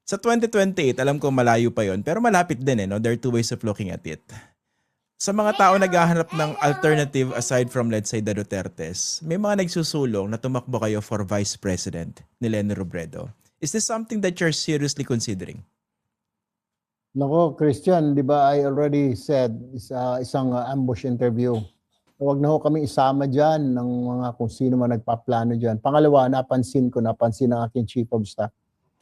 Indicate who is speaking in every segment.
Speaker 1: Sa 2028, alam ko malayo pa yon, pero malapit din no? There are two ways of looking at it. Sa mga tao naghahanap ng alternative aside from let's say the Dutertes, may mga nagsusulong na tumakbo kayo for Vice President ni Leni Robredo. Is this something that you're seriously considering?
Speaker 2: Nako, Christian, di ba I already said sa isang ambush interview, huwag na ho kami isama dyan ng mga kung sino man nagpaplano dyan. Pangalawa, napansin ng aking chief of staff.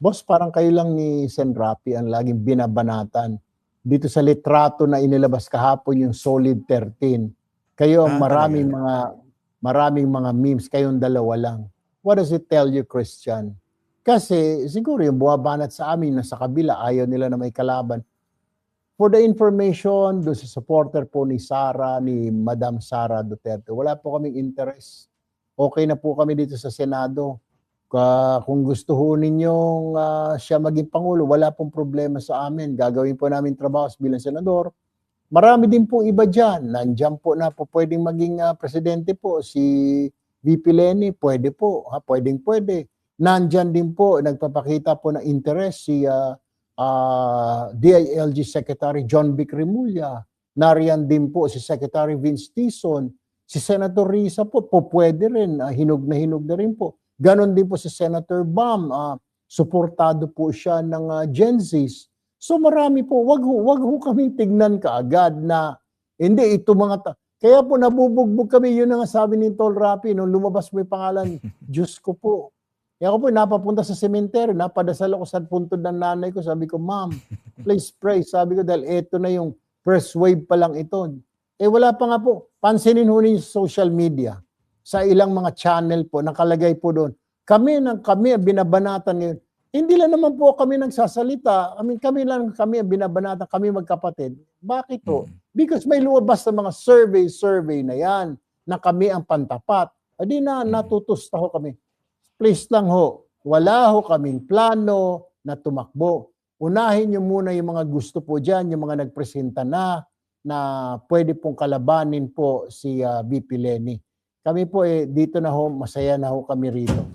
Speaker 2: Boss, parang kayo lang ni Sen. Rapi ang laging binabanatan. Dito sa litrato na inilabas kahapon yung Solid 13. Kayo ang maraming mga memes, kayong dalawa lang. What does it tell you, Christian? Kasi siguro yung buwabanat sa amin na sa kabila, ayaw nila na may kalaban. For the information, doon sa supporter po ni Madam Sara Duterte, wala po kaming interest. Okay na po kami dito sa Senado. Kung gusto ho ninyong siya maging Pangulo, wala pong problema sa amin. Gagawin po namin trabaho bilang senador. Marami din po iba dyan. Nandiyan po na po pwedeng maging presidente po. Si VP Leni, pwede po. Pwede. Nandiyan din po, nagpapakita po ng interest si DILG Secretary John Vic Remulla. Nariyan din po si Secretary Vince Tison. Si Senator Risa po pwede rin. Hinog na rin po. Ganon din po si Senator Bam, suportado po siya ng Gen Zs. So marami po, wag ho kaming tignan kaagad na hindi ito mga kaya po nabubugbog kami, yun ang sabi ni Tol Rapi nung lumabas mo yung pangalan, Diyos ko po. Kaya ako po napapunta sa cemetery, napadasal ako sa puntod ng nanay ko, sabi ko, Ma'am, please pray. Sabi ko dahil ito na yung first wave pa lang ito. Wala pa nga po. Pansinin ho ninyo sa social media. Sa ilang mga channel po, nakalagay po doon. Kami binabanatan ngayon. Hindi lang naman po kami nagsasalita. Kami ang binabanatan, kami magkapatid. Bakit po? Because may lumabas sa mga survey na yan, na kami ang pantapat. Adi na, natutusta ho kami. Please lang ho, wala ho kaming plano na tumakbo. Unahin nyo muna yung mga gusto po dyan, yung mga nagpresenta na pwede pong kalabanin po si VP Leni. Kami po dito na ho, masaya na ho kami rito.